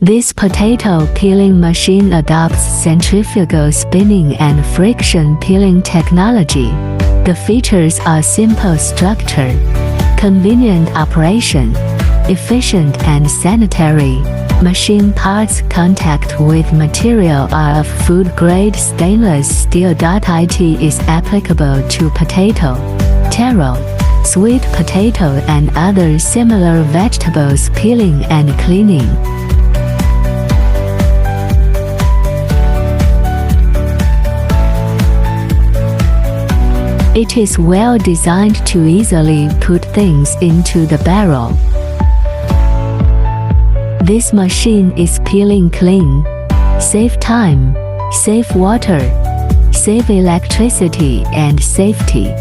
This potato peeling machine adopts centrifugal spinning and friction peeling technology. The features are simple structure, convenient operation, efficient and sanitary. Machine parts contact with material are of food-grade stainless steel. It is applicable to potato, taro, sweet potato and other similar vegetables peeling and cleaning. It is well designed to easily put things into the barrel. This machine is peeling clean, save time, save water, save electricity and safety.